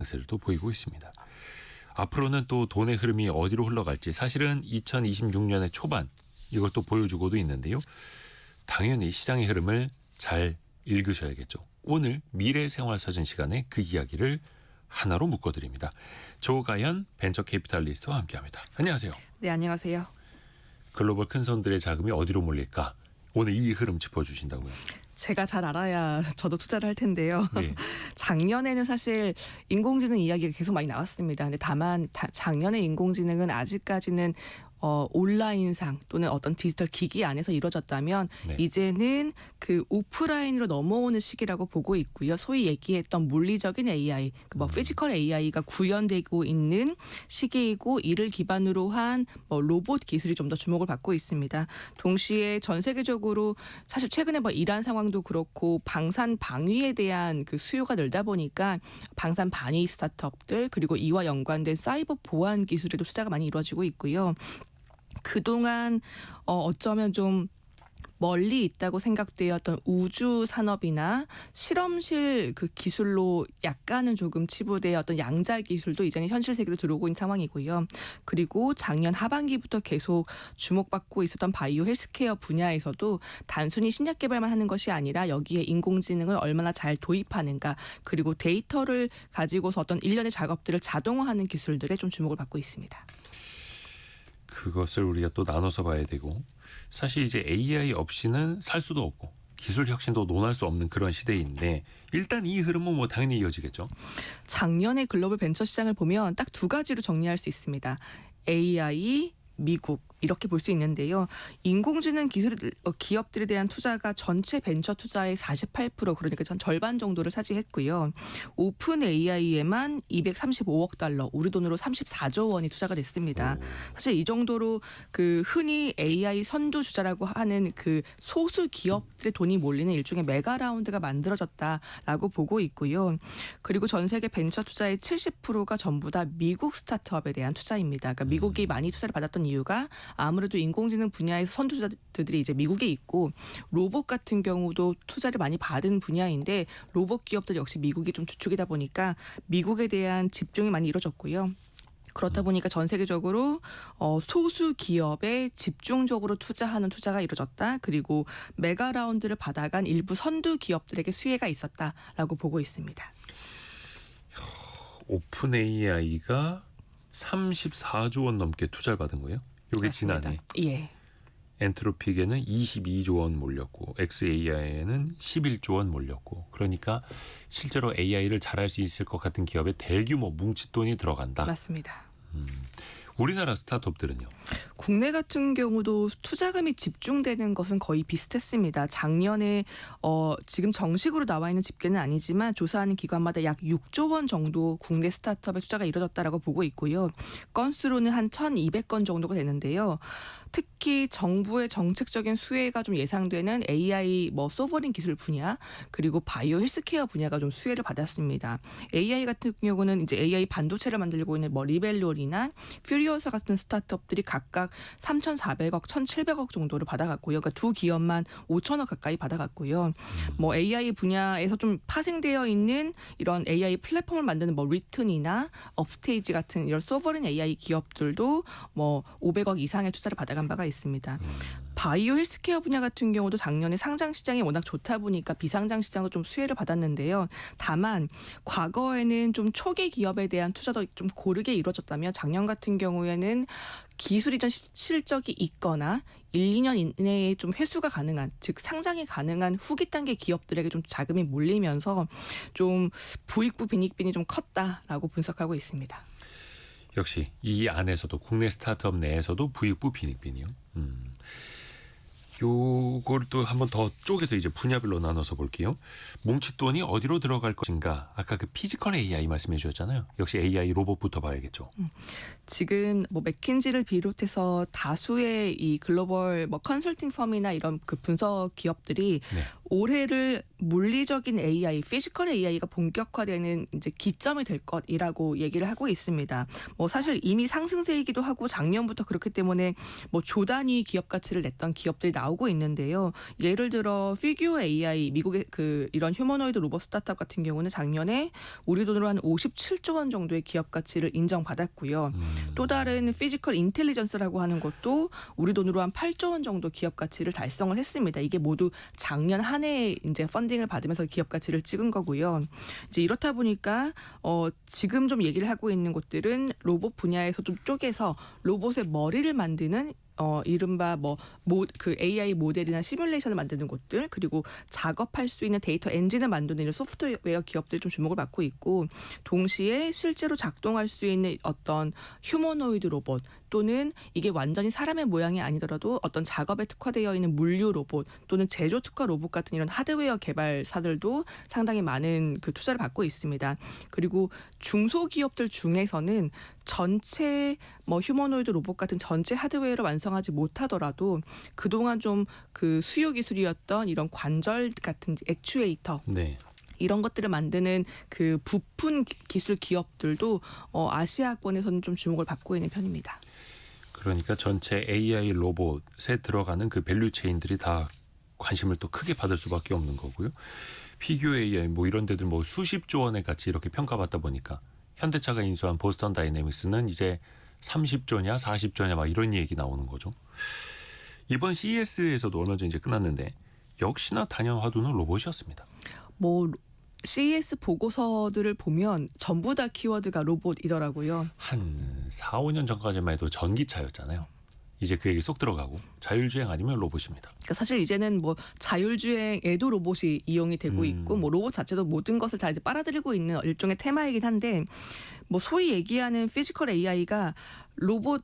모습을 또 보이고 있습니다. 앞으로는 또 돈의 흐름이 어디로 흘러갈지 사실은 2026년의 초반 이것도 보여주고도 있는데요. 당연히 시장의 흐름을 잘 읽으셔야겠죠. 오늘 미래생활사전 시간에 그 이야기를 하나로 묶어드립니다. 조가연 벤처캐피탈리스트와 함께합니다. 안녕하세요. 네, 안녕하세요. 글로벌 큰 손들의 자금이 어디로 몰릴까? 오늘 이 흐름 짚어주신다고요. 제가 잘 알아야 저도 투자를 할 텐데요. 네. 작년에는 사실 인공지능 이야기가 계속 많이 나왔습니다. 근데 다만 작년에 인공지능은 아직까지는 온라인상 또는 어떤 디지털 기기 안에서 이루어졌다면 네. 이제는 그 오프라인으로 넘어오는 시기라고 보고 있고요. 소위 얘기했던 물리적인 AI, 피지컬 AI가 구현되고 있는 시기이고 이를 기반으로 한 로봇 기술이 좀 더 주목을 받고 있습니다. 동시에 전 세계적으로 사실 최근에 이란 상황도 그렇고 방산 방위에 대한 그 수요가 늘다 보니까 방산 방위 스타트업들 그리고 이와 연관된 사이버 보안 기술에도 투자가 많이 이루어지고 있고요. 그동안 어쩌면 좀 멀리 있다고 생각되었던 우주 산업이나 실험실 그 기술로 약간은 조금 치부된 어떤 양자 기술도 이제는 현실 세계로 들어오고 있는 상황이고요. 그리고 작년 하반기부터 계속 주목받고 있었던 바이오 헬스케어 분야에서도 단순히 신약 개발만 하는 것이 아니라 여기에 인공지능을 얼마나 잘 도입하는가 그리고 데이터를 가지고서 어떤 일련의 작업들을 자동화하는 기술들에 좀 주목을 받고 있습니다. 그것을 우리가 또 나눠서 봐야 되고 사실 이제 AI 없이는 살 수도 없고 기술 혁신도 논할 수 없는 그런 시대인데 일단 이 흐름은 당연히 이어지겠죠. 작년의 글로벌 벤처 시장을 보면 딱 두 가지로 정리할 수 있습니다. AI, 미국 이렇게 볼 수 있는데요. 인공지능 기술 기업들에 대한 투자가 전체 벤처 투자의 48% 그러니까 전 절반 정도를 차지했고요. 오픈 AI에만 235억 달러, 우리 돈으로 34조 원이 투자가 됐습니다. 사실 이 정도로 그 흔히 AI 선두주자라고 하는 그 소수 기업들의 돈이 몰리는 일종의 메가 라운드가 만들어졌다라고 보고 있고요. 그리고 전 세계 벤처 투자의 70%가 전부 다 미국 스타트업에 대한 투자입니다. 그러니까 미국이 많이 투자를 받았던 이유가 아무래도 인공지능 분야에서 선두주자들이 이제 미국에 있고 로봇 같은 경우도 투자를 많이 받은 분야인데 로봇 기업들 역시 미국이 좀 주축이다 보니까 미국에 대한 집중이 많이 이루어졌고요. 그렇다 보니까 전 세계적으로 소수 기업에 집중적으로 투자하는 투자가 이루어졌다. 그리고 메가 라운드를 받아간 일부 선두 기업들에게 수혜가 있었다라고 보고 있습니다. 오픈 AI가 34조 원 넘게 투자를 받은 거예요? 이게 지난해. 예. 엔트로픽에는 22조 원 몰렸고 XAI에는 11조 원 몰렸고 그러니까 실제로 AI를 잘할 수 있을 것 같은 기업에 대규모 뭉칫돈이 들어간다. 맞습니다. 우리나라 스타트업들은요? 국내 같은 경우도 투자금이 집중되는 것은 거의 비슷했습니다. 작년에 지금 정식으로 나와 있는 집계는 아니지만 조사하는 기관마다 약 6조 원 정도 국내 스타트업에 투자가 이루어졌다라고 보고 있고요. 건수로는 한 1,200건 정도가 되는데요. 특히 정부의 정책적인 수혜가 좀 예상되는 AI 소버린 기술 분야 그리고 바이오 헬스케어 분야가 좀 수혜를 받았습니다. AI 같은 경우는 이제 AI 반도체를 만들고 있는 리벨론이나 퓨리오사 같은 스타트업들이 각각 3,400억, 1,700억 정도를 받아갔고요. 그러니까 두 기업만 5천억 가까이 받아갔고요. AI 분야에서 좀 파생되어 있는 이런 AI 플랫폼을 만드는 리튼이나 업스테이지 같은 이런 소버린 AI 기업들도 500억 이상의 투자를 받아간 바가 있습니다. 바이오 헬스케어 분야 같은 경우도 작년에 상장 시장이 워낙 좋다 보니까 비상장 시장도 좀 수혜를 받았는데요. 다만 과거에는 좀 초기 기업에 대한 투자도 좀 고르게 이루어졌다면 작년 같은 경우에는 기술 이전 실적이 있거나 1, 2년 이내에 좀 회수가 가능한 즉 상장이 가능한 후기 단계 기업들에게 좀 자금이 몰리면서 좀 부익부 빈익빈이 좀 컸다라고 분석하고 있습니다. 역시 이 안에서도 국내 스타트업 내에서도 부익부 빈익빈이요. 요걸 또 한번 더 쪼개서 이제 분야별로 나눠서 볼게요. 뭉칫돈이 어디로 들어갈 것인가? 아까 그 피지컬 AI 말씀해 주셨잖아요. 역시 AI 로봇부터 봐야겠죠. 지금 맥킨지를 비롯해서 다수의 이 글로벌 컨설팅 펌이나 이런 그 분석 기업들이 네. 올해를 물리적인 AI, 피지컬 AI가 본격화되는 이제 기점이 될 것이라고 얘기를 하고 있습니다. 사실 이미 상승세이기도 하고 작년부터 그렇기 때문에 조 단위 기업 가치를 냈던 기업들이 나오고 나오고 있는데요. 예를 들어 피규어 AI 미국의 그 이런 휴머노이드 로봇 스타트업 같은 경우는 작년에 우리 돈으로 한 57조 원 정도의 기업 가치를 인정받았고요. 또 다른 피지컬 인텔리전스라고 하는 것도 우리 돈으로 한 8조 원 정도 기업 가치를 달성을 했습니다. 이게 모두 작년 한 해에 이제 펀딩을 받으면서 기업 가치를 찍은 거고요. 이제 이렇다 보니까 지금 좀 얘기를 하고 있는 곳들은 로봇 분야에서 좀 쪼개서 로봇의 머리를 만드는 이른바 그 AI 모델이나 시뮬레이션을 만드는 곳들, 그리고 작업할 수 있는 데이터 엔진을 만드는 이런 소프트웨어 기업들이 좀 주목을 받고 있고, 동시에 실제로 작동할 수 있는 어떤 휴머노이드 로봇 또는 이게 완전히 사람의 모양이 아니더라도 어떤 작업에 특화되어 있는 물류 로봇 또는 제조 특화 로봇 같은 이런 하드웨어 개발사들도 상당히 많은 그 투자를 받고 있습니다. 그리고 중소기업들 중에서는 전체 휴머노이드 로봇 같은 전체 하드웨어를 완성하지 못하더라도 그동안 좀 그 수요 기술이었던 이런 관절 같은 액추에이터, 네. 이런 것들을 만드는 그 부품 기술 기업들도 아시아권에서는 좀 주목을 받고 있는 편입니다. 그러니까 전체 AI 로봇에 들어가는 그 밸류 체인들이 다 관심을 또 크게 받을 수밖에 없는 거고요. 피규어 AI 이런 데들 수십조 원의 가치 이렇게 평가받다 보니까 현대차가 인수한 보스턴 다이내믹스는 이제 30조냐 40조냐 이런 얘기 나오는 거죠. 이번 CES에서도 얼마 전에 이제 끝났는데 역시나 단연 화두는 로봇이었습니다. CES 보고서들을 보면 전부 다 키워드가 로봇이더라고요. 한 4, 5년 전까지만 해도 전기차였잖아요. 이제 그 얘기 쏙 들어가고 자율주행 아니면 로봇입니다. 그러니까 사실 이제는 자율주행에도 로봇이 이용이 되고 있고 로봇 자체도 모든 것을 다 이제 빨아들이고 있는 일종의 테마이긴 한데, 소위 얘기하는 피지컬 AI가 그러니까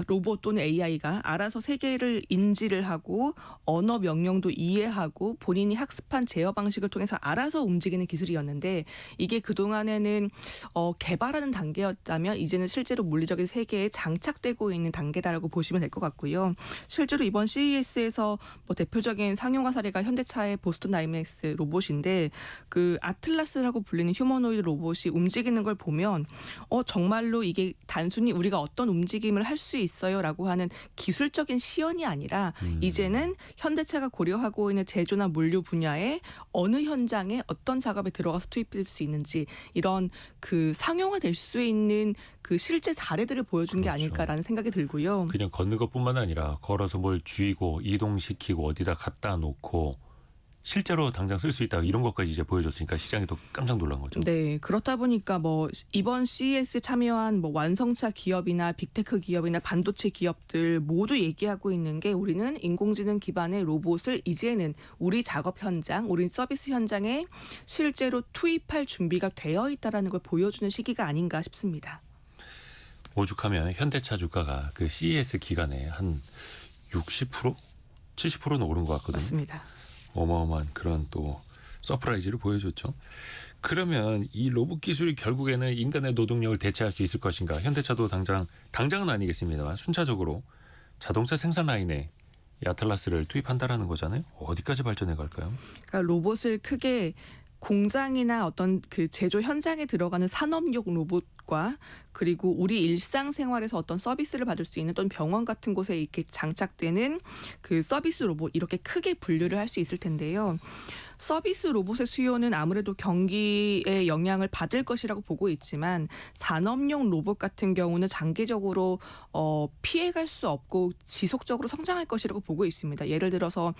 로봇 또는 AI가 알아서 세계를 인지를 하고 언어 명령도 이해하고 본인이 학습한 제어 방식을 통해서 알아서 움직이는 기술이었는데, 이게 그동안에는 개발하는 단계였다면 이제는 실제로 물리적인 세계에 장착되고 있는 단계다라고 보시면 될 것 같고요. 실제로 이번 CES에서 대표적인 상용화 사례가 현대차의 보스턴 다이내믹스 로봇인데, 그 아틀라스라고 불리는 휴머노이드 로봇이 움직이는 걸 보면 정말로 이게 단순히 우리가 어떤 움직임을 할 수 있어요라고 하는 기술적인 시연이 아니라 이제는 현대차가 고려하고 있는 제조나 물류 분야에 어느 현장에 어떤 작업에 들어가서 투입될 수 있는지, 이런 그 상용화될 수 있는 그 실제 사례들을 보여준 게 아닐까라는 생각이 들고요. 그냥 걷는 것뿐만 아니라 걸어서 뭘 쥐고 이동시키고 어디다 갖다 놓고 실제로 당장 쓸 수 있다 이런 것까지 이제 보여줬으니까 시장이 또 깜짝 놀란 거죠. 네, 그렇다 보니까 이번 CES에 참여한 완성차 기업이나 빅테크 기업이나 반도체 기업들 모두 얘기하고 있는 게, 우리는 인공지능 기반의 로봇을 이제는 우리 작업 현장, 우리 서비스 현장에 실제로 투입할 준비가 되어 있다라는 걸 보여주는 시기가 아닌가 싶습니다. 오죽하면 현대차 주가가 그 CES 기간에 한 60%? 70%는 오른 것 같거든요. 맞습니다. 어마어마한 그런 또 서프라이즈를 보여줬죠. 그러면 이 로봇 기술이 결국에는 인간의 노동력을 대체할 수 있을 것인가? 현대차도 당장은 아니겠습니다만 순차적으로 자동차 생산 라인에 이 아틀라스를 투입한다라는 거잖아요. 어디까지 발전해 갈까요? 그러니까 로봇을 크게 공장이나 어떤 그 제조 현장에 들어가는 산업용 로봇과, 그리고 우리 일상생활에서 어떤 서비스를 받을 수 있는 또는 병원 같은 곳에 이렇게 장착되는 그 서비스 로봇, 이렇게 크게 분류를 할 수 있을 텐데요. 서비스 로봇의 수요는 아무래도 경기에 영향을 받을 것이라고 보고 있지만, 산업용 로봇 같은 경우는 장기적으로 피해갈 수 없고 지속적으로 성장할 것이라고 보고 있습니다. 예를 들어서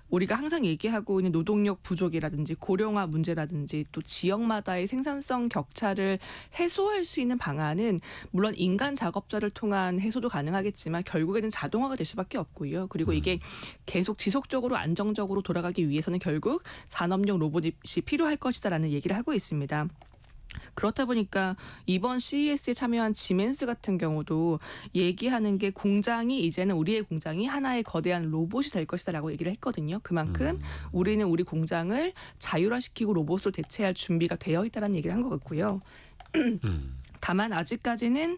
우리가 항상 얘기하고 있는 노동력 부족이라든지 고령화 문제라든지 또 지역마다의 생산성 격차를 해소할 수 있는 방안은 물론 인간 작업자를 통한 해소도 가능하겠지만 결국에는 자동화가 될 수밖에 없고요. 그리고 이게 계속 지속적으로 안정적으로 돌아가기 위해서는 결국 산업용 로봇이 필요할 것이다라는 얘기를 하고 있습니다. 그렇다 보니까 이번 CES에 참여한 지멘스 같은 경우도 얘기하는 게, 공장이 이제는 우리의 공장이 하나의 거대한 로봇이 될 것이다라고 얘기를 했거든요. 그만큼 우리는 우리 공장을 자율화시키고 로봇으로 대체할 준비가 되어 있다는 얘기를 한 것 같고요. 다만 아직까지는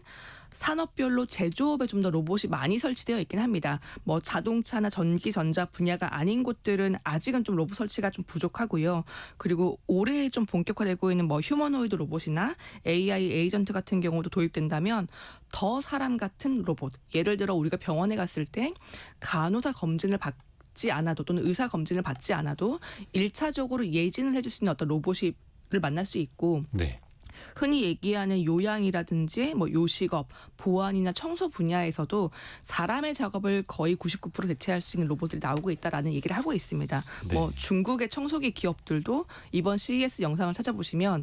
산업별로 제조업에 좀 더 로봇이 많이 설치되어 있긴 합니다. 뭐 자동차나 전기 전자 분야가 아닌 곳들은 아직은 좀 로봇 설치가 좀 부족하고요. 그리고 올해 좀 본격화되고 있는 뭐 휴머노이드 로봇이나 AI 에이전트 같은 경우도 도입된다면 더 사람 같은 로봇. 예를 들어 우리가 병원에 갔을 때 간호사 검진을 받지 않아도 또는 의사 검진을 받지 않아도 1차적으로 예진을 해줄 수 있는 어떤 로봇을 만날 수 있고 네. 흔히 얘기하는 요양이라든지 뭐 요식업, 보안이나 청소 분야에서도 사람의 작업을 거의 99% 대체할 수 있는 로봇들이 나오고 있다라는 얘기를 하고 있습니다. 네. 뭐 중국의 청소기 기업들도 이번 CES 영상을 찾아보시면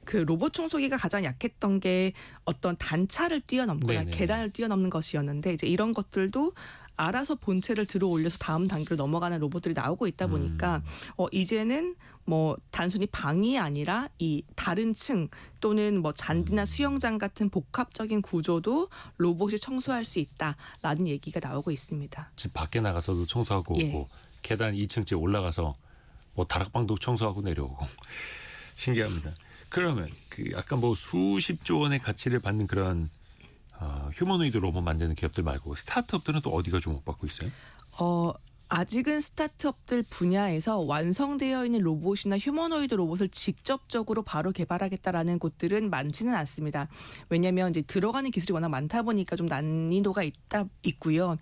그 로봇 청소기가 가장 약했던 게 어떤 단차를 뛰어넘거나 네네. 계단을 뛰어넘는 것이었는데 이제 이런 것들도 알아서 본체를 들어 올려서 다음 단계로 넘어가는 로봇들이 나오고 있다 보니까 이제는 뭐 단순히 방이 아니라 이 다른 층 또는 뭐 잔디나 수영장 같은 복합적인 구조도 로봇이 청소할 수 있다라는 얘기가 나오고 있습니다. 집 밖에 나가서도 청소하고 예. 오고 계단 2층째 올라가서 뭐 다락방도 청소하고 내려오고 신기합니다. 그러면 그 아까 뭐 수십조 원의 가치를 받는 그런 휴머노이드 로봇 만드는 기업들 말고 스타트업들은 또 어디가 주목받고 있어요? 아직은 스타트업들 분야에서 완성되어 있는 로봇이나 휴머노이드 로봇을 직접적으로 바로 개발하겠다라는 곳들은 많지는 않습니다. 왜냐하면 이제 들어가는 기술이 워낙 많다 보니까 좀 난이도가 있고요.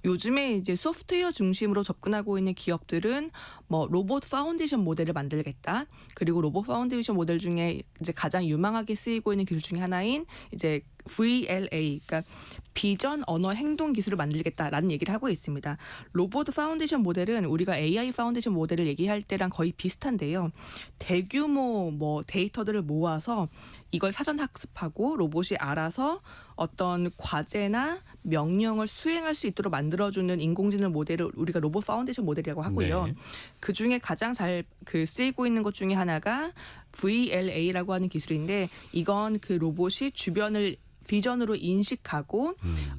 요즘에 이제 소프트웨어 중심으로 접근하고 있는 기업들은 뭐 로봇 파운데이션 모델을 만들겠다. 그리고 로봇 파운데이션 모델 중에 이제 가장 유망하게 쓰이고 있는 기술 중에 하나인 이제 VLA, 그러니까 비전 언어 행동 기술을 만들겠다라는 얘기를 하고 있습니다. 로봇 파운데이션 모델은 우리가 AI 파운데이션 모델을 얘기할 때랑 거의 비슷한데요. 대규모 뭐 데이터들을 모아서 이걸 사전 학습하고 로봇이 알아서 어떤 과제나 명령을 수행할 수 있도록 만들어주는 인공지능 모델을 우리가 로봇 파운데이션 모델이라고 하고요. 네. 그 중에 가장 잘 쓰이고 있는 것 중에 하나가 VLA라고 하는 기술인데 이건 그 로봇이 주변을 비전으로 인식하고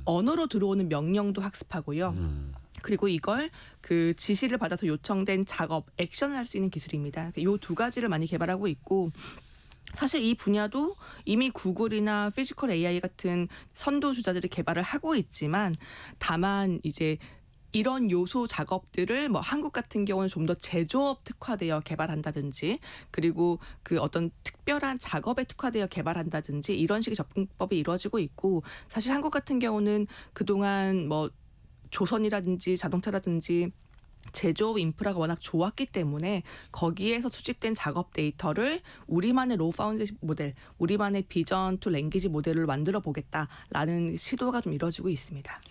언어로 들어오는 명령도 학습하고요. 그리고 이걸 그 지시를 받아서 요청된 작업, 액션을 할 수 있는 기술입니다. 이 두 가지를 많이 개발하고 있고 사실 이 분야도 이미 구글이나 피지컬 AI 같은 선도주자들이 개발을 하고 있지만 다만 이제 이런 요소 작업들을 뭐 한국 같은 경우는 좀 더 제조업 특화되어 개발한다든지 그리고 그 어떤 특별한 작업에 특화되어 개발한다든지 이런 식의 접근법이 이루어지고 있고 사실 한국 같은 경우는 그동안 뭐 조선이라든지 자동차라든지 제조업 인프라가 워낙 좋았기 때문에 거기에서 수집된 작업 데이터를 우리만의 로우 파운데이션 모델, 우리만의 비전 투 랭귀지 모델을 만들어 보겠다라는 시도가 좀 이루어지고 있습니다.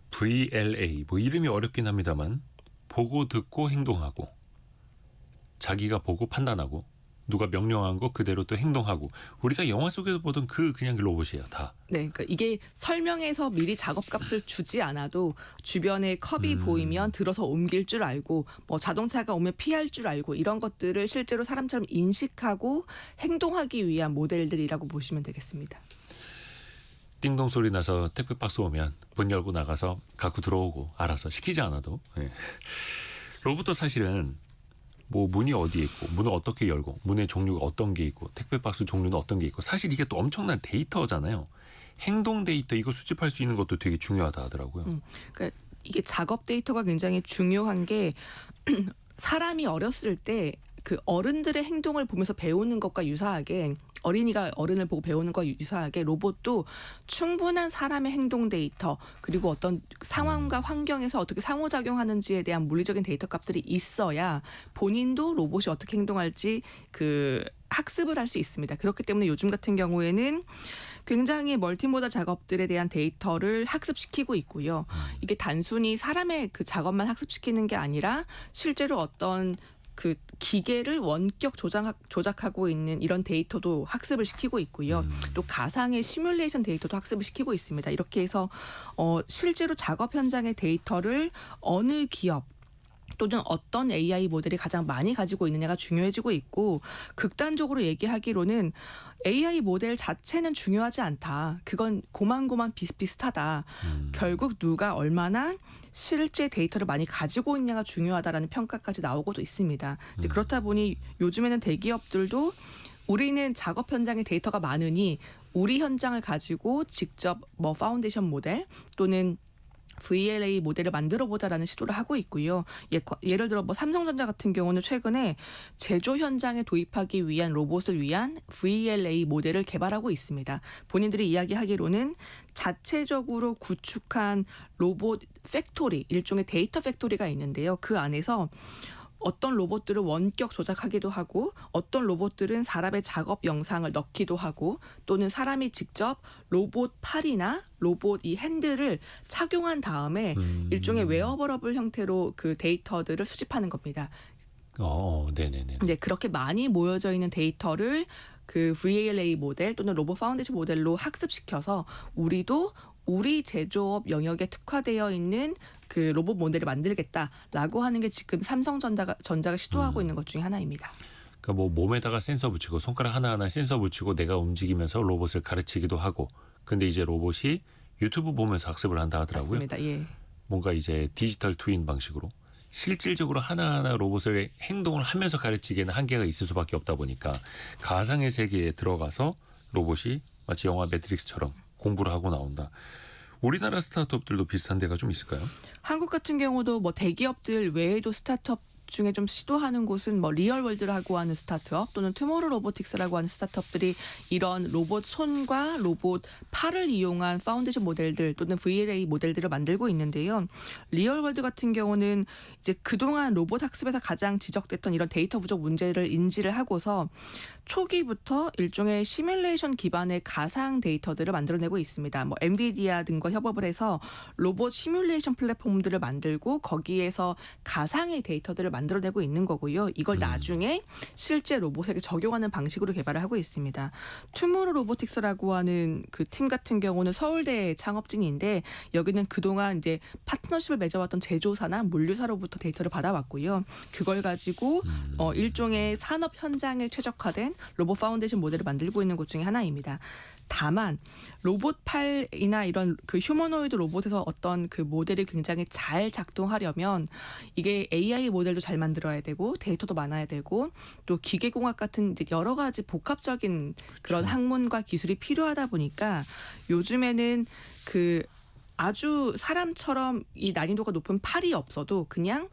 VLA 뭐 이름이 어렵긴 합니다만 보고 듣고 행동하고 자기가 보고 판단하고 누가 명령한 거 그대로 또 행동하고 우리가 영화 속에서 보던 그냥 로봇이에요 다. 네, 그러니까 이게 설명해서 미리 작업값을 주지 않아도 주변에 컵이 보이면 들어서 옮길 줄 알고 뭐 자동차가 오면 피할 줄 알고 이런 것들을 실제로 사람처럼 인식하고 행동하기 위한 모델들이라고 보시면 되겠습니다. 띵동 소리 나서 택배 박스 오면 문 열고 나가서 갖고 들어오고 알아서 시키지 않아도. 예. 로봇도 사실은 뭐 문이 어디에 있고 문을 어떻게 열고 문의 종류가 어떤 게 있고 택배 박스 종류는 어떤 게 있고 사실 이게 또 엄청난 데이터잖아요. 행동 데이터 이거 수집할 수 있는 것도 되게 중요하다 하더라고요. 그러니까 이게 작업 데이터가 굉장히 중요한 게 사람이 어렸을 때 그 어른들의 행동을 보면서 배우는 것과 유사하게 어린이가 어른을 보고 배우는 것과 유사하게 로봇도 충분한 사람의 행동 데이터 그리고 어떤 상황과 환경에서 어떻게 상호작용하는지에 대한 물리적인 데이터 값들이 있어야 본인도 로봇이 어떻게 행동할지 그 학습을 할 수 있습니다. 그렇기 때문에 요즘 같은 경우에는 굉장히 멀티모달 작업들에 대한 데이터를 학습시키고 있고요. 이게 단순히 사람의 그 작업만 학습시키는 게 아니라 실제로 어떤 그 기계를 원격 조작하고 있는 이런 데이터도 학습을 시키고 있고요. 또 가상의 시뮬레이션 데이터도 학습을 시키고 있습니다. 이렇게 해서 실제로 작업 현장의 데이터를 어느 기업 또는 어떤 AI 모델이 가장 많이 가지고 있느냐가 중요해지고 있고 극단적으로 얘기하기로는 AI 모델 자체는 중요하지 않다. 그건 고만고만 비슷비슷하다. 결국 누가 얼마나 실제 데이터를 많이 가지고 있냐가 중요하다라는 평가까지 나오고도 있습니다. 이제 그렇다 보니 요즘에는 대기업들도 우리는 작업 현장에 데이터가 많으니 우리 현장을 가지고 직접 뭐 파운데이션 모델 또는 VLA 모델을 만들어 보자라는 시도를 하고 있고요. 예를 들어 뭐 삼성전자 같은 경우는 최근에 제조 현장에 도입하기 위한 로봇을 위한 VLA 모델을 개발하고 있습니다. 본인들이 이야기하기로는 자체적으로 구축한 로봇 팩토리, 일종의 데이터 팩토리가 있는데요. 그 안에서 어떤 로봇들은 원격 조작하기도 하고 어떤 로봇들은 사람의 작업 영상을 넣기도 하고 또는 사람이 직접 로봇 팔이나 로봇 이 핸들을 착용한 다음에 일종의 웨어버러블 형태로 그 데이터들을 수집하는 겁니다. 네네네. 네, 그렇게 많이 모여져 있는 데이터를 그 VLA 모델 또는 로봇 파운데이션 모델로 학습시켜서 우리도 우리 제조업 영역에 특화되어 있는 그 로봇 모델을 만들겠다라고 하는 게 지금 삼성전자가 시도하고 있는 것 중에 하나입니다. 그러니까 뭐 몸에다가 센서 붙이고 손가락 하나하나 센서 붙이고 내가 움직이면서 로봇을 가르치기도 하고 근데 이제 로봇이 유튜브 보면서 학습을 한다 하더라고요. 맞습니다. 예. 뭔가 이제 디지털 트윈 방식으로 실질적으로 하나하나 로봇을 행동을 하면서 가르치기에는 한계가 있을 수밖에 없다 보니까 가상의 세계에 들어가서 로봇이 마치 영화 매트릭스처럼 공부를 하고 나온다. 우리나라 스타트업들도 비슷한 데가 좀 있을까요? 한국 같은 경우도 뭐 대기업들 외에도 스타트업 중에 좀 시도하는 곳은 뭐 리얼월드라고 하는 스타트업 또는 투모로우 로보틱스라고 하는 스타트업들이 이런 로봇 손과 로봇 팔을 이용한 파운데이션 모델들 또는 VLA 모델들을 만들고 있는데요. 리얼월드 같은 경우는 이제 그동안 로봇 학습에서 가장 지적됐던 이런 데이터 부족 문제를 인지를 하고서 초기부터 일종의 시뮬레이션 기반의 가상 데이터들을 만들어내고 있습니다. 뭐 엔비디아 등과 협업을 해서 로봇 시뮬레이션 플랫폼들을 만들고 거기에서 가상의 데이터들을 만들어내고 있는 거고요. 이걸 나중에 실제 로봇에게 적용하는 방식으로 개발을 하고 있습니다. 투모로우 로보틱스라고 하는 그 팀 같은 경우는 서울대 창업진인데 여기는 그동안 이제 파트너십을 맺어왔던 제조사나 물류사로부터 데이터를 받아왔고요. 그걸 가지고 일종의 산업 현장에 최적화된 로봇 파운데이션 모델을 만들고 있는 곳 중에 하나입니다. 다만 로봇 팔이나 이런 그 휴머노이드 로봇에서 어떤 그 모델이 굉장히 잘 작동하려면 이게 AI 모델도 잘 만들어야 되고 데이터도 많아야 되고 또 기계공학 같은 이제 여러 가지 복합적인 그런 학문과 기술이 필요하다 보니까 요즘에는 그 아주 사람처럼 이 난이도가 높은 팔이 없어도 그냥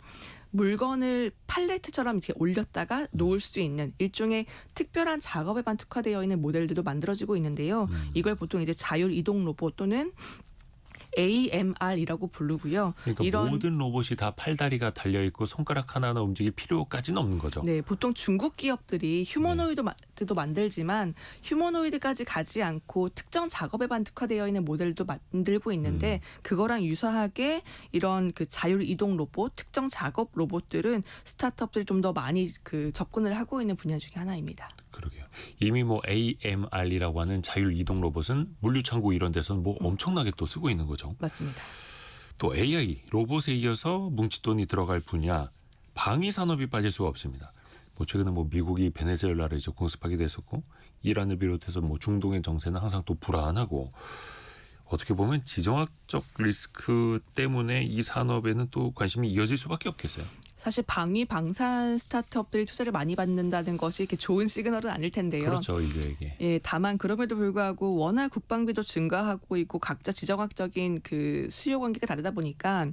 물건을 팔레트처럼 이렇게 올렸다가 놓을 수 있는 일종의 특별한 작업에만 특화되어 있는 모델들도 만들어지고 있는데요. 이걸 보통 이제 자율 이동 로봇 또는 AMR이라고 부르고요. 그러니까 이런 모든 로봇이 다 팔다리가 달려있고 손가락 하나하나 움직일 필요까지는 없는 거죠. 네, 보통 중국 기업들이 휴머노이드도 만들지만 휴머노이드까지 가지 않고 특정 작업에만 특화되어 있는 모델도 만들고 있는데 그거랑 유사하게 이런 그 자율 이동 로봇, 특정 작업 로봇들은 스타트업들이 좀 더 많이 그 접근을 하고 있는 분야 중에 하나입니다. 그러게요. 이미 뭐 AMR이라고 하는 자율 이동 로봇은 물류창고 이런 데서는 뭐 엄청나게 또 쓰고 있는 거죠. 맞습니다. 또 AI, 로봇에 이어서 뭉칫돈이 들어갈 분야, 방위 산업이 빠질 수가 없습니다. 뭐 최근에 뭐 미국이 베네수엘라를 이제 공습하기도 했었고 이란을 비롯해서 뭐 중동의 정세는 항상 또 불안하고 어떻게 보면 지정학적 리스크 때문에 이 산업에는 또 관심이 이어질 수밖에 없겠어요. 사실 방위 방산 스타트업들이 투자를 많이 받는다는 것이 이렇게 좋은 시그널은 아닐 텐데요. 그렇죠, 이게. 예, 다만 그럼에도 불구하고 워낙 국방비도 증가하고 있고 각자 지정학적인 그 수요 관계가 다르다 보니까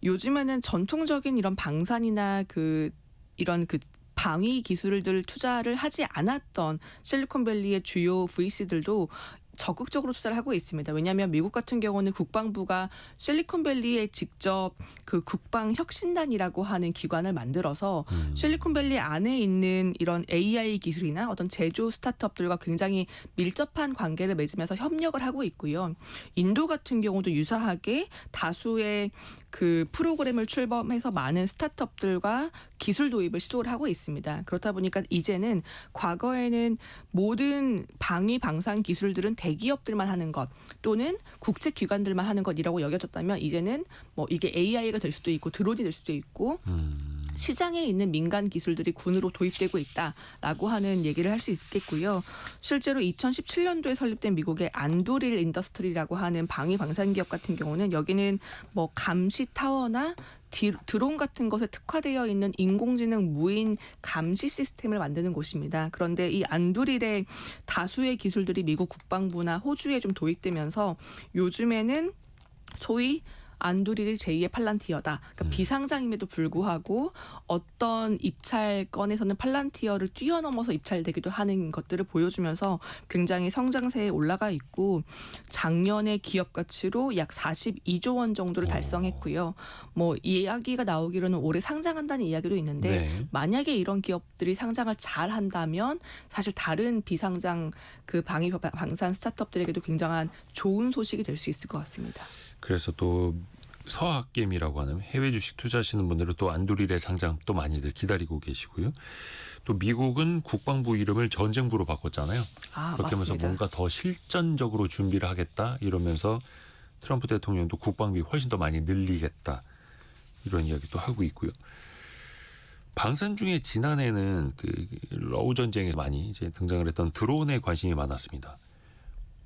요즘에는 전통적인 이런 방산이나 그 이런 그 방위 기술들 투자를 하지 않았던 실리콘밸리의 주요 VC들도 적극적으로 투자를 하고 있습니다. 왜냐하면 미국 같은 경우는 국방부가 실리콘밸리에 직접 그 국방혁신단이라고 하는 기관을 만들어서 실리콘밸리 안에 있는 이런 AI 기술이나 어떤 제조 스타트업들과 굉장히 밀접한 관계를 맺으면서 협력을 하고 있고요. 인도 같은 경우도 유사하게 다수의 그 프로그램을 출범해서 많은 스타트업들과 기술 도입을 시도를 하고 있습니다. 그렇다 보니까 이제는 과거에는 모든 방위 방산 기술들은 대기업들만 하는 것 또는 국책기관들만 하는 것이라고 여겨졌다면 이제는 뭐 이게 AI가 될 수도 있고 드론이 될 수도 있고 시장에 있는 민간 기술들이 군으로 도입되고 있다라고 하는 얘기를 할 수 있겠고요. 실제로 2017년도에 설립된 미국의 안두릴 인더스트리라고 하는 방위 방산 기업 같은 경우는 여기는 뭐 감시 타워나 드론 같은 것에 특화되어 있는 인공지능 무인 감시 시스템을 만드는 곳입니다. 그런데 이 안두릴의 다수의 기술들이 미국 국방부나 호주에 좀 도입되면서 요즘에는 소위 안두릴이 제2의 팔란티어다. 그러니까 비상장임에도 불구하고 어떤 입찰건에서는 팔란티어를 뛰어넘어서 입찰되기도 하는 것들을 보여주면서 굉장히 성장세에 올라가 있고 작년에 기업 가치로 약 42조 원 정도를 달성했고요. 뭐 이야기가 나오기로는 올해 상장한다는 이야기도 있는데 네. 만약에 이런 기업들이 상장을 잘 한다면 사실 다른 비상장 그 방산 스타트업들에게도 굉장한 좋은 소식이 될 수 있을 것 같습니다. 그래서 또 서학개미라고 하는 해외 주식 투자하시는 분들은 또 안두릴의 상장 또 많이들 기다리고 계시고요. 또 미국은 국방부 이름을 전쟁부로 바꿨잖아요. 그렇게 하면서 맞습니다. 뭔가 더 실전적으로 준비를 하겠다 이러면서 트럼프 대통령도 국방비 훨씬 더 많이 늘리겠다 이런 이야기도 하고 있고요. 방산 중에 지난해는 그 러우 전쟁에 많이 이제 등장을 했던 드론에 관심이 많았습니다.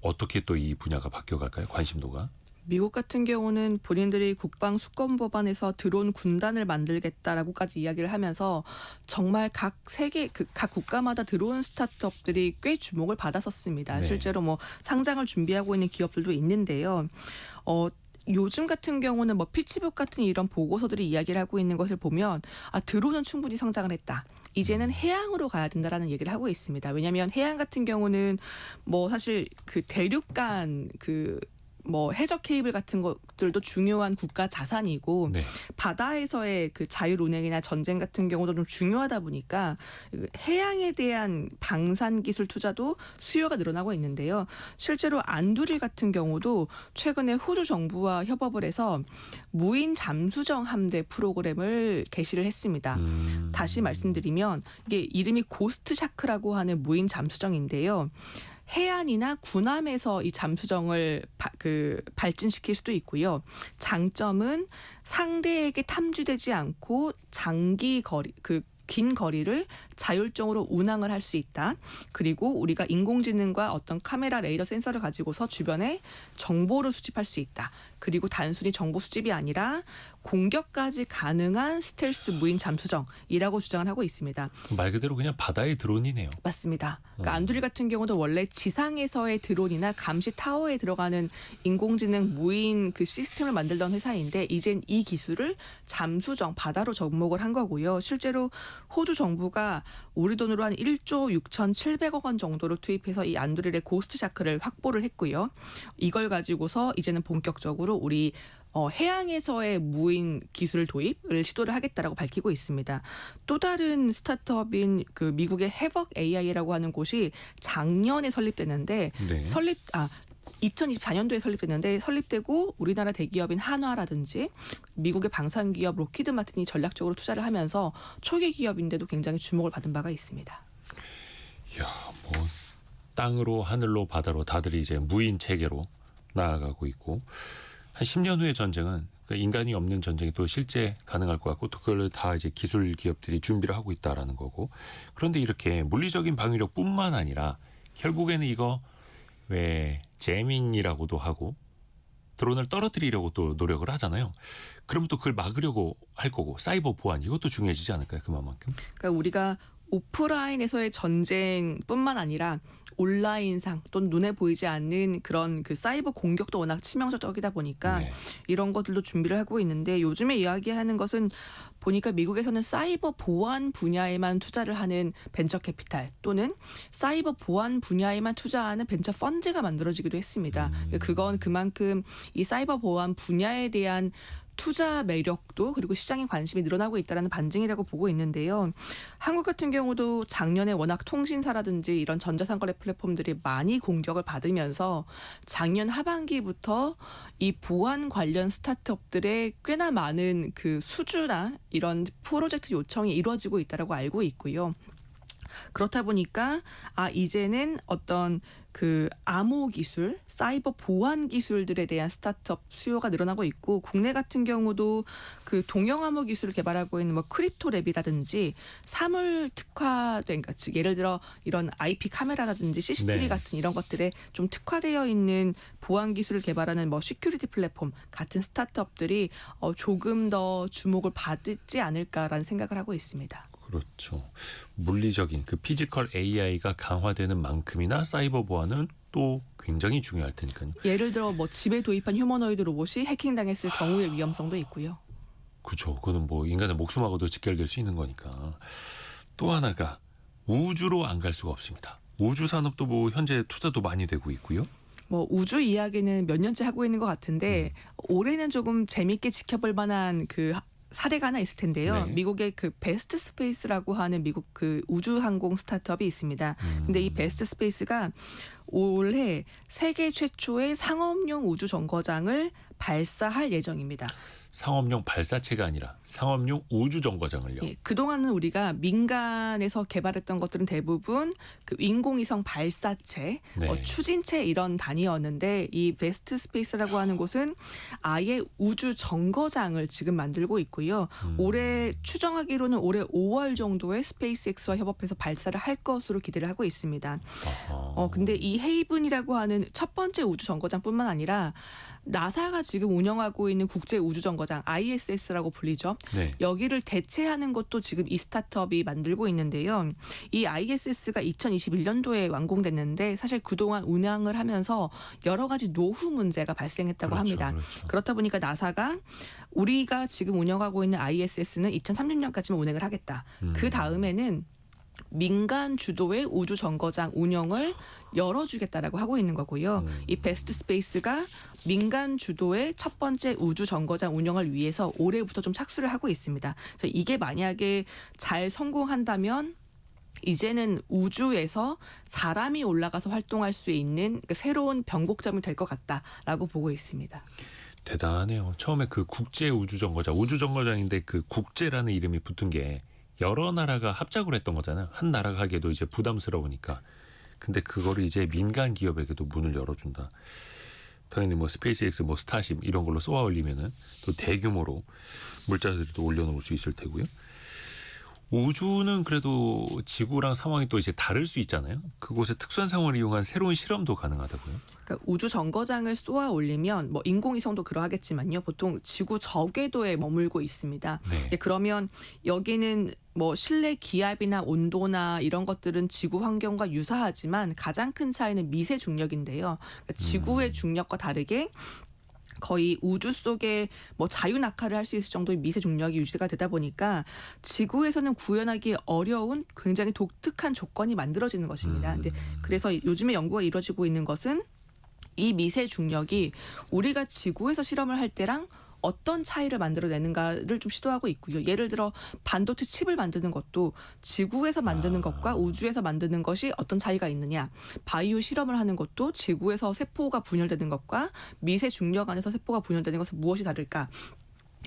어떻게 또 이 분야가 바뀌어갈까요? 관심도가? 미국 같은 경우는 본인들이 국방 수권 법안에서 드론 군단을 만들겠다라고까지 이야기를 하면서 정말 각 세계 각 국가마다 드론 스타트업들이 꽤 주목을 받았었습니다. 네. 실제로 뭐 상장을 준비하고 있는 기업들도 있는데요. 요즘 같은 경우는 뭐 피치북 같은 이런 보고서들이 이야기를 하고 있는 것을 보면 드론은 충분히 성장을 했다. 이제는 해양으로 가야 된다라는 얘기를 하고 있습니다. 왜냐하면 해양 같은 경우는 뭐 사실 그 대륙간 뭐 해적 케이블 같은 것들도 중요한 국가 자산이고 네. 바다에서의 그 자율 운행이나 전쟁 같은 경우도 좀 중요하다 보니까 해양에 대한 방산 기술 투자도 수요가 늘어나고 있는데요. 실제로 안두릴 같은 경우도 최근에 호주 정부와 협업을 해서 무인 잠수정 함대 프로그램을 개시를 했습니다. 다시 말씀드리면 이게 이름이 고스트 샤크라고 하는 무인 잠수정인데요. 해안이나 군함에서 이 잠수정을 발진시킬 수도 있고요. 장점은 상대에게 탐지되지 않고 장기 거리 긴 거리를 자율적으로 운항을 할 수 있다. 그리고 우리가 인공지능과 어떤 카메라 레이더 센서를 가지고서 주변에 정보를 수집할 수 있다. 그리고 단순히 정보 수집이 아니라 공격까지 가능한 스텔스 무인 잠수정이라고 주장을 하고 있습니다. 말 그대로 그냥 바다의 드론이네요. 맞습니다. 그러니까 안두릴 같은 경우도 원래 지상에서의 드론이나 감시 타워에 들어가는 인공지능 무인 그 시스템을 만들던 회사인데 이젠 이 기술을 잠수정 바다로 접목을 한 거고요. 실제로 호주 정부가 우리 돈으로 한 1조 6,700억 원 정도를 투입해서 이 안두릴의 고스트 샤크를 확보를 했고요. 이걸 가지고서 이제는 본격적으로 우리 해양에서의 무인 기술 도입을 시도를 하겠다라고 밝히고 있습니다. 또 다른 스타트업인 그 미국의 해벅 AI라고 하는 곳이 작년에 설립됐는데 네. 2024년도에 설립됐는데 설립되고 우리나라 대기업인 한화라든지 미국의 방산 기업 로키드 마틴이 전략적으로 투자를 하면서 초기 기업인데도 굉장히 주목을 받은 바가 있습니다. 이야, 뭐 땅으로 하늘로 바다로 다들 이제 무인 체계로 나아가고 있고 한 10년 후의 전쟁은 인간이 없는 전쟁이 또 실제 가능할 것 같고 또 그걸 다 이제 기술 기업들이 준비를 하고 있다라는 거고 그런데 이렇게 물리적인 방위력뿐만 아니라 결국에는 이거 왜 재밍이라고도 하고 드론을 떨어뜨리려고 또 노력을 하잖아요. 그럼 또 그걸 막으려고 할 거고 사이버 보안 이것도 중요해지지 않을까요? 그만큼? 그러니까 우리가 오프라인에서의 전쟁뿐만 아니라 온라인상 또는 눈에 보이지 않는 그런 그 사이버 공격도 워낙 치명적이다 보니까 네. 이런 것들도 준비를 하고 있는데 요즘에 이야기하는 것은 보니까 미국에서는 사이버 보안 분야에만 투자를 하는 벤처 캐피탈 또는 사이버 보안 분야에만 투자하는 벤처 펀드가 만들어지기도 했습니다. 그건 그만큼 이 사이버 보안 분야에 대한 투자 매력도 그리고 시장의 관심이 늘어나고 있다는 반증이라고 보고 있는데요. 한국 같은 경우도 작년에 워낙 통신사라든지 이런 전자상거래 플랫폼들이 많이 공격을 받으면서 작년 하반기부터 이 보안 관련 스타트업들의 꽤나 많은 그 수주나 이런 프로젝트 요청이 이루어지고 있다고 알고 있고요. 그렇다 보니까 이제는 어떤 그 암호 기술, 사이버 보안 기술들에 대한 스타트업 수요가 늘어나고 있고 국내 같은 경우도 그 동형 암호 기술을 개발하고 있는 뭐 크립토랩이라든지 사물 특화된 그러니까 즉 예를 들어 이런 IP 카메라라든지 CCTV 네. 같은 이런 것들에 좀 특화되어 있는 보안 기술을 개발하는 뭐 시큐리티 플랫폼 같은 스타트업들이 조금 더 주목을 받지 않을까라는 생각을 하고 있습니다. 그렇죠. 물리적인 그 피지컬 AI가 강화되는 만큼이나 사이버 보안은 또 굉장히 중요할 테니까요. 예를 들어 뭐 집에 도입한 휴머노이드 로봇이 해킹당했을 경우의 위험성도 있고요. 그렇죠. 그거는 뭐 인간의 목숨하고도 직결될 수 있는 거니까. 또 하나가 우주로 안 갈 수가 없습니다. 우주 산업도 뭐 현재 투자도 많이 되고 있고요. 뭐 우주 이야기는 몇 년째 하고 있는 것 같은데 올해는 조금 재밌게 지켜볼 만한 그 사례가 하나 있을 텐데요. 네. 미국의 그 베스트 스페이스라고 하는 미국 그 우주 항공 스타트업이 있습니다. 근데 이 베스트 스페이스가 올해 세계 최초의 상업용 우주 정거장을 발사할 예정입니다. 상업용 발사체가 아니라 상업용 우주 정거장을요. 예, 그동안은 우리가 민간에서 개발했던 것들은 대부분 그 인공위성 발사체, 네. 추진체 이런 단위였는데 이 베스트 스페이스라고 하는 곳은 아예 우주 정거장을 지금 만들고 있고요. 올해 추정하기로는 올해 5월 정도에 스페이스X와 협업해서 발사를 할 것으로 기대를 하고 있습니다. 근데 이 헤이븐이라고 하는 첫 번째 우주 정거장뿐만 아니라 나사가 지금 운영하고 있는 국제 우주 정거장 ISS라고 불리죠. 네. 여기를 대체하는 것도 지금 이 스타트업이 만들고 있는데요. 이 ISS가 2021년도에 완공됐는데 사실 그동안 운항을 하면서 여러 가지 노후 문제가 발생했다고 그렇죠, 합니다. 그렇죠. 그렇다 보니까 나사가 우리가 지금 운영하고 있는 ISS는 2030년까지만 운행을 하겠다. 그 다음에는 민간 주도의 우주 정거장 운영을 열어주겠다라고 하고 있는 거고요. 이 베스트 스페이스가 민간 주도의 첫 번째 우주 정거장 운영을 위해서 올해부터 좀 착수를 하고 있습니다. 그래서 이게 만약에 잘 성공한다면 이제는 우주에서 사람이 올라가서 활동할 수 있는 새로운 변곡점이 될 것 같다라고 보고 있습니다. 대단하네요. 처음에 그 국제 우주 정거장, 우주 정거장인데 그 국제라는 이름이 붙은 게 여러 나라가 합작으로 했던 거잖아요. 한 나라가 하기에도 이제 부담스러우니까. 근데 그거를 이제 민간 기업에게도 문을 열어준다. 당연히 뭐 스페이스X, 뭐 스타쉽 이런 걸로 쏘아 올리면은 또 대규모로 물자들도 올려놓을 수 있을 테고요. 우주는 그래도 지구랑 상황이 또 이제 다를 수 있잖아요. 그곳의 특수한 상황을 이용한 새로운 실험도 가능하다고요. 그러니까 우주 정거장을 쏘아 올리면 뭐 인공위성도 그러하겠지만요. 보통 지구 저궤도에 머물고 있습니다. 네. 근데 그러면 여기는 뭐 실내 기압이나 온도나 이런 것들은 지구 환경과 유사하지만 가장 큰 차이는 미세 중력인데요. 그러니까 지구의 중력과 다르게 거의 우주 속에 뭐 자유 낙하를 할 수 있을 정도의 미세 중력이 유지가 되다 보니까 지구에서는 구현하기 어려운 굉장히 독특한 조건이 만들어지는 것입니다. 근데 그래서 요즘에 연구가 이루어지고 있는 것은 이 미세 중력이 우리가 지구에서 실험을 할 때랑 어떤 차이를 만들어내는가를 좀 시도하고 있고요. 예를 들어 반도체 칩을 만드는 것도 지구에서 만드는 것과 우주에서 만드는 것이 어떤 차이가 있느냐. 바이오 실험을 하는 것도 지구에서 세포가 분열되는 것과 미세 중력 안에서 세포가 분열되는 것은 무엇이 다를까.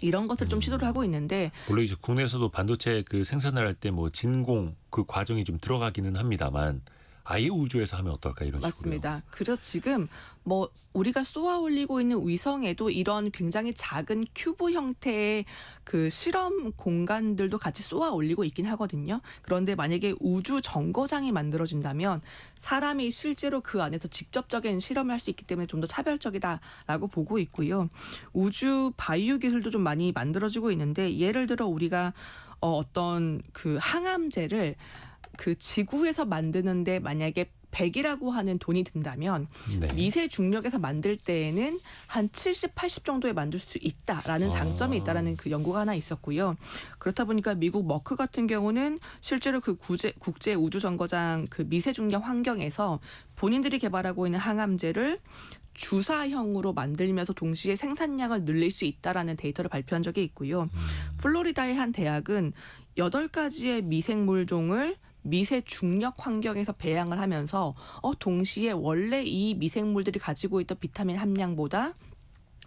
이런 것을 좀 시도를 하고 있는데 물론 이제 국내에서도 반도체 그 생산을 할 때 뭐 진공 그 과정이 좀 들어가기는 합니다만 아예 우주에서 하면 어떨까 이런 식으로. 맞습니다. 그래서 지금 뭐 우리가 쏘아 올리고 있는 위성에도 이런 굉장히 작은 큐브 형태의 그 실험 공간들도 같이 쏘아 올리고 있긴 하거든요. 그런데 만약에 우주 정거장이 만들어진다면 사람이 실제로 그 안에서 직접적인 실험을 할 수 있기 때문에 좀 더 차별적이다라고 보고 있고요. 우주 바이오 기술도 좀 많이 만들어지고 있는데 예를 들어 우리가 어떤 그 항암제를 그 지구에서 만드는데 만약에 100이라고 하는 돈이 든다면 네. 미세 중력에서 만들 때에는 한 70, 80 정도에 만들 수 있다라는 장점이 있다라는 그 연구가 하나 있었고요. 그렇다 보니까 미국 머크 같은 경우는 실제로 그 국제 우주 정거장 그 미세 중력 환경에서 본인들이 개발하고 있는 항암제를 주사형으로 만들면서 동시에 생산량을 늘릴 수 있다라는 데이터를 발표한 적이 있고요. 플로리다의 한 대학은 8가지의 미생물종을 미세 중력 환경에서 배양을 하면서 동시에 원래 이 미생물들이 가지고 있던 비타민 함량보다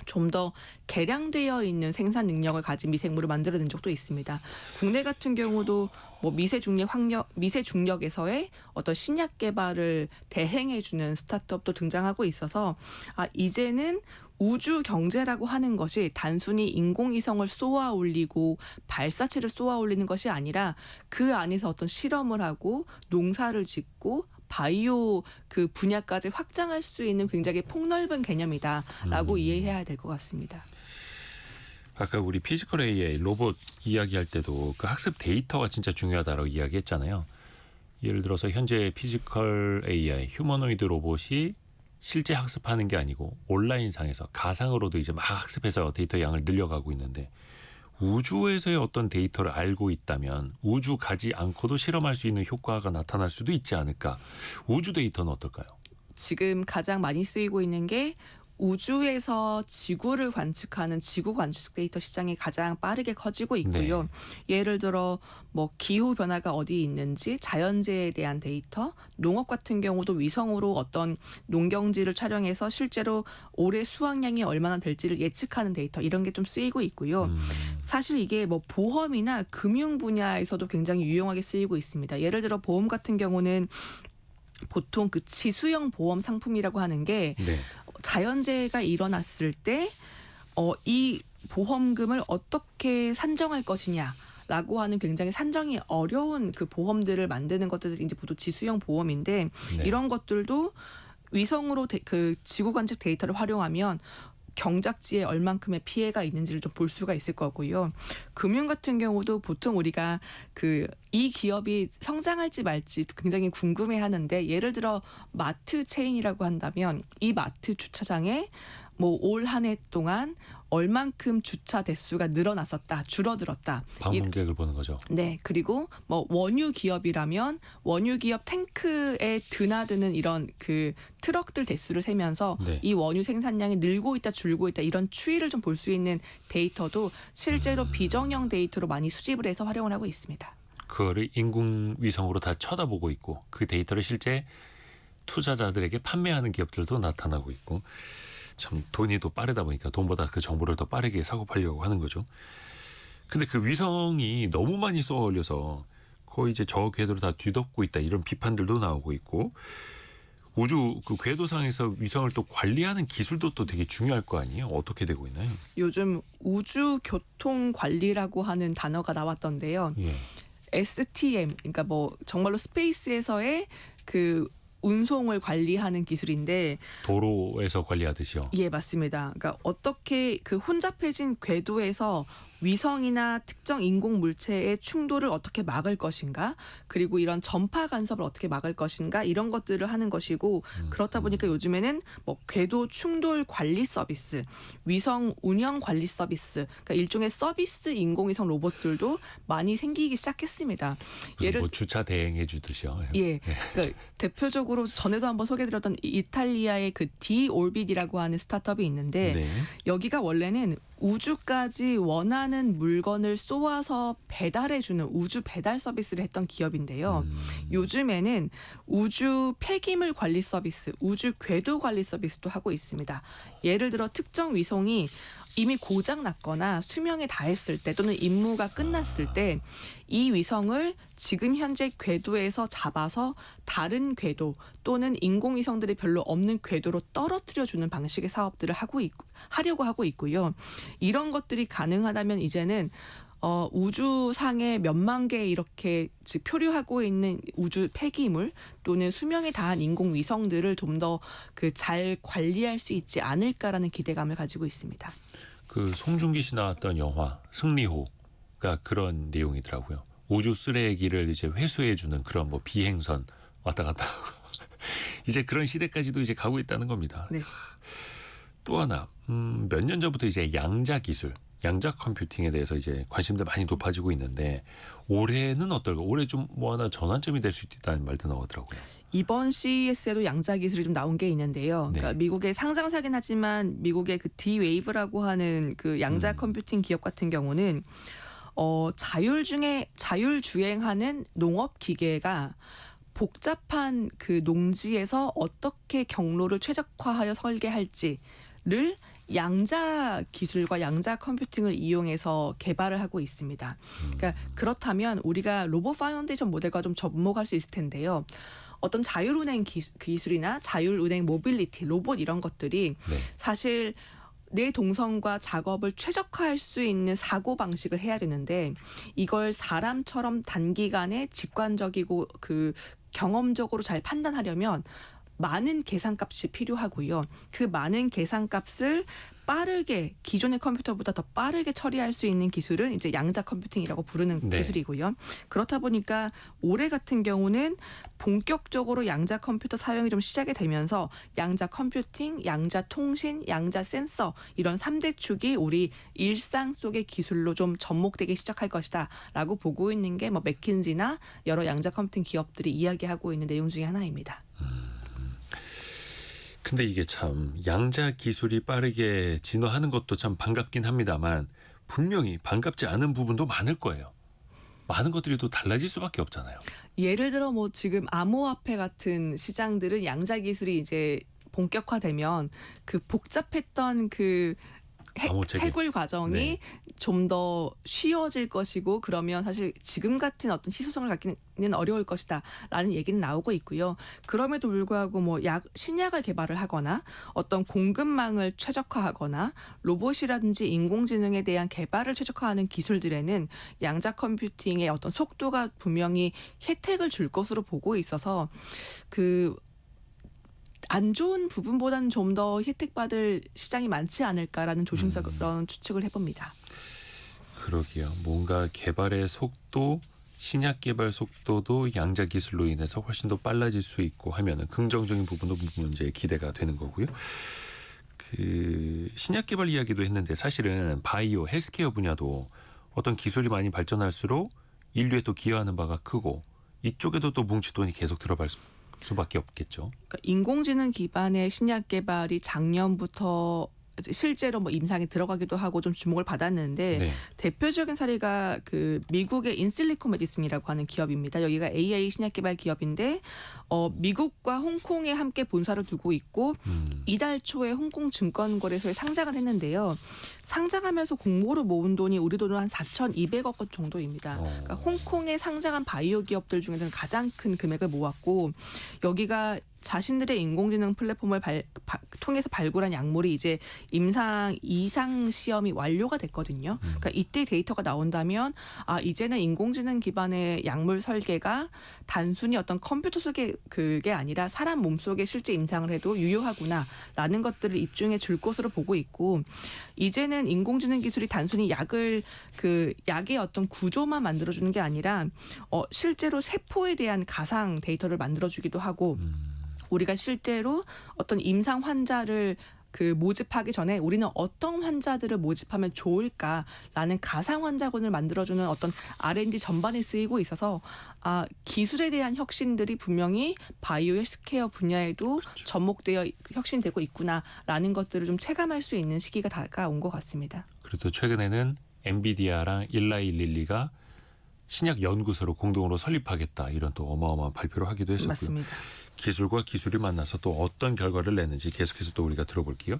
좀 더 개량되어 있는 생산 능력을 가진 미생물을 만들어낸 적도 있습니다. 국내 같은 경우도 뭐 미세중력에서의 어떤 신약 개발을 대행해주는 스타트업도 등장하고 있어서 이제는 우주 경제라고 하는 것이 단순히 인공위성을 쏘아 올리고 발사체를 쏘아 올리는 것이 아니라 그 안에서 어떤 실험을 하고 농사를 짓고 바이오 그 분야까지 확장할 수 있는 굉장히 폭넓은 개념이다라고 이해해야 될 것 같습니다. 아까 우리 피지컬 AI 로봇 이야기할 때도 그 학습 데이터가 진짜 중요하다고 이야기했잖아요. 예를 들어서 현재 피지컬 AI 휴머노이드 로봇이 실제 학습하는 게 아니고 온라인상에서 가상으로도 이제 막 학습해서 데이터 양을 늘려가고 있는데 우주에서의 어떤 데이터를 알고 있다면 우주 가지 않고도 실험할 수 있는 효과가 나타날 수도 있지 않을까. 우주 데이터는 어떨까요? 지금 가장 많이 쓰이고 있는 게 우주에서 지구를 관측하는 지구 관측 데이터 시장이 가장 빠르게 커지고 있고요. 네. 예를 들어 뭐 기후 변화가 어디 있는지 자연재해에 대한 데이터, 농업 같은 경우도 위성으로 어떤 농경지를 촬영해서 실제로 올해 수확량이 얼마나 될지를 예측하는 데이터 이런 게 좀 쓰이고 있고요. 사실 이게 뭐 보험이나 금융 분야에서도 굉장히 유용하게 쓰이고 있습니다. 예를 들어 보험 같은 경우는 보통 그 지수형 보험 상품이라고 하는 게 네. 자연재해가 일어났을 때 이 보험금을 어떻게 산정할 것이냐라고 하는 굉장히 산정이 어려운 그 보험들을 만드는 것들이 이제 보통 지수형 보험인데 네. 이런 것들도 위성으로 그 지구 관측 데이터를 활용하면 경작지에 얼만큼의 피해가 있는지를 좀 볼 수가 있을 거고요. 금융 같은 경우도 보통 우리가 이 기업이 성장할지 말지 굉장히 궁금해하는데 예를 들어 마트 체인이라고 한다면 이 마트 주차장에 뭐 올 한 해 동안 얼만큼 주차 대수가 늘어났었다, 줄어들었다. 방문객을 보는 거죠. 네, 그리고 뭐 원유 기업이라면 원유 기업 탱크에 드나드는 이런 그 트럭들 대수를 세면서 네. 이 원유 생산량이 늘고 있다, 줄고 있다 이런 추이를 좀 볼 수 있는 데이터도 실제로 비정형 데이터로 많이 수집을 해서 활용을 하고 있습니다. 그거를 인공위성으로 다 쳐다보고 있고 그 데이터를 실제 투자자들에게 판매하는 기업들도 나타나고 있고 참 돈이 더 빠르다 보니까 돈보다 그 정보를 더 빠르게 사고 팔려고 하는 거죠. 근데 그 위성이 너무 많이 쏘아 올려서 거의 이제 저 궤도를 다 뒤덮고 있다 이런 비판들도 나오고 있고 우주 그 궤도상에서 위성을 또 관리하는 기술도 또 되게 중요할 거 아니에요? 어떻게 되고 있나요? 요즘 우주 교통 관리라고 하는 단어가 나왔던데요. 예. STM, 그러니까 뭐 정말로 스페이스에서의 그 운송을 관리하는 기술인데 도로에서 관리하듯이요. 예, 맞습니다. 그러니까 어떻게 그 혼잡해진 궤도에서 위성이나 특정 인공 물체의 충돌을 어떻게 막을 것인가, 그리고 이런 전파 간섭을 어떻게 막을 것인가 이런 것들을 하는 것이고 그렇다 보니까 요즘에는 뭐 궤도 충돌 관리 서비스, 위성 운영 관리 서비스, 그러니까 일종의 서비스 인공위성 로봇들도 많이 생기기 시작했습니다. 무슨 뭐 주차 대행해 주듯이요. 예, 그러니까 대표적으로 전에도 한번 소개드렸던 이탈리아의 그 디올빗이라고 하는 스타트업이 있는데 네. 여기가 원래는 우주까지 원하는 물건을 쏘아서 배달해주는 우주 배달 서비스를 했던 기업인데요. 요즘에는 우주 폐기물 관리 서비스, 우주 궤도 관리 서비스도 하고 있습니다. 예를 들어 특정 위성이 이미 고장 났거나 수명에 다했을 때 또는 임무가 끝났을 때 이 위성을 지금 현재 궤도에서 잡아서 다른 궤도 또는 인공위성들이 별로 없는 궤도로 떨어뜨려주는 방식의 사업들을 하려고 하고 있고요. 이런 것들이 가능하다면 이제는 우주상에 몇만 개 이렇게 즉 표류하고 있는 우주 폐기물 또는 수명에 다한 인공위성들을 좀 더 그 잘 관리할 수 있지 않을까라는 기대감을 가지고 있습니다. 그 송중기 씨 나왔던 영화 승리호가 그런 내용이더라고요. 우주 쓰레기를 이제 회수해주는 그런 뭐 비행선 왔다 갔다 하고 이제 그런 시대까지도 이제 가고 있다는 겁니다. 네. 또 하나 몇 년 전부터 이제 양자 기술, 양자 컴퓨팅에 대해서 이제 관심들 많이 높아지고 있는데 올해는 어떨까? 올해 좀 뭐 하나 전환점이 될 수 있다는 말도 나오더라고요. 이번 CES에도 양자 기술이 좀 나온 게 있는데요. 그러니까 네. 미국의 상장사긴 하지만 미국의 그 D-Wave라고 하는 그 양자 컴퓨팅 기업 같은 경우는 자율주행하는 농업 기계가 복잡한 그 농지에서 어떻게 경로를 최적화하여 설계할지를 양자 기술과 양자 컴퓨팅을 이용해서 개발을 하고 있습니다. 그러니까 그렇다면 우리가 로봇 파운데이션 모델과 좀 접목할 수 있을 텐데요. 어떤 자율운행 기술이나 자율운행 모빌리티, 로봇 이런 것들이 네. 사실 내 동선과 작업을 최적화할 수 있는 사고 방식을 해야 되는데 이걸 사람처럼 단기간에 직관적이고 그 경험적으로 잘 판단하려면 많은 계산값이 필요하고요. 그 많은 계산값을 빠르게 기존의 컴퓨터보다 더 빠르게 처리할 수 있는 기술은 이제 양자 컴퓨팅이라고 부르는 네. 기술이고요. 그렇다 보니까 올해 같은 경우는 본격적으로 양자 컴퓨터 사용이 좀 시작이 되면서 양자 컴퓨팅, 양자 통신, 양자 센서 이런 3대 축이 우리 일상 속의 기술로 좀 접목되기 시작할 것이다라고 보고 있는 게 뭐 맥킨지나 여러 양자 컴퓨팅 기업들이 이야기하고 있는 내용 중에 하나입니다. 근데 이게 참 양자 기술이 빠르게 진화하는 것도 참 반갑긴 합니다만 분명히 반갑지 않은 부분도 많을 거예요. 많은 것들이 또 달라질 수밖에 없잖아요. 예를 들어 뭐 지금 암호화폐 같은 시장들은 양자 기술이 이제 본격화되면 그 복잡했던 그 암호체계. 채굴 과정이 네. 좀 더 쉬워질 것이고 그러면 사실 지금 같은 어떤 희소성을 갖기는 어려울 것이다라는 얘기는 나오고 있고요. 그럼에도 불구하고 뭐 신약을 개발을 하거나 어떤 공급망을 최적화하거나 로봇이라든지 인공지능에 대한 개발을 최적화하는 기술들에는 양자 컴퓨팅의 어떤 속도가 분명히 혜택을 줄 것으로 보고 있어서 그 안 좋은 부분보다는 좀 더 혜택받을 시장이 많지 않을까라는 조심스러운 추측을 해봅니다. 그러게요. 뭔가 개발의 속도, 신약 개발 속도도 양자 기술로 인해서 훨씬 더 빨라질 수 있고 하면은 긍정적인 부분도 이제 기대가 되는 거고요. 그 신약 개발 이야기도 했는데 사실은 바이오, 헬스케어 분야도 어떤 기술이 많이 발전할수록 인류에 또 기여하는 바가 크고 이쪽에도 또 뭉치돈이 계속 들어갈 수밖에 없겠죠. 그러니까 인공지능 기반의 신약 개발이 작년부터 실제로 뭐 임상에 들어가기도 하고 좀 주목을 받았는데 네. 대표적인 사례가 그 미국의 인실리코 메디슨이라고 하는 기업입니다. 여기가 AI 신약 개발 기업인데 미국과 홍콩에 함께 본사를 두고 있고 이달 초에 홍콩 증권거래소에 상장을 했는데요. 상장하면서 공모로 모은 돈이 우리 돈으로 한 4,200억 원 정도입니다. 그러니까 홍콩에 상장한 바이오 기업들 중에서는 가장 큰 금액을 모았고 여기가 자신들의 인공지능 플랫폼을 통해서 발굴한 약물이 이제 임상 이상 시험이 완료가 됐거든요. 그러니까 이때 데이터가 나온다면 이제는 인공지능 기반의 약물 설계가 단순히 어떤 컴퓨터 속의 그게 아니라 사람 몸속에 실제 임상을 해도 유효하구나라는 것들을 입증해 줄 것으로 보고 있고 이제는 인공지능 기술이 단순히 약의 어떤 구조만 만들어주는 게 아니라 실제로 세포에 대한 가상 데이터를 만들어주기도 하고 우리가 실제로 어떤 임상 환자를 모집하기 전에 우리는 어떤 환자들을 모집하면 좋을까라는 가상 환자군을 만들어주는 어떤 R&D 전반에 쓰이고 있어서 기술에 대한 혁신들이 분명히 바이오 헬스케어 분야에도 그렇죠. 접목되어 혁신되고 있구나라는 것들을 좀 체감할 수 있는 시기가 다가온 것 같습니다. 그리고 최근에는 엔비디아랑 일라일릴리가 신약 연구소로 공동으로 설립하겠다 이런 또 어마어마한 발표를 하기도 했었고요. 맞습니다. 기술과 기술이 만나서 또 어떤 결과를 내는지 계속해서 또 우리가 들어볼게요.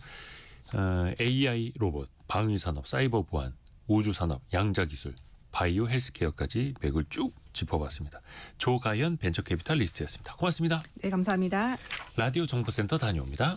AI 로봇, 방위산업, 사이버 보안, 우주산업, 양자기술, 바이오 헬스케어까지 맥을 쭉 짚어봤습니다. 조가연 벤처캐피탈리스트였습니다. 고맙습니다. 네, 감사합니다. 라디오 정보센터 다녀옵니다.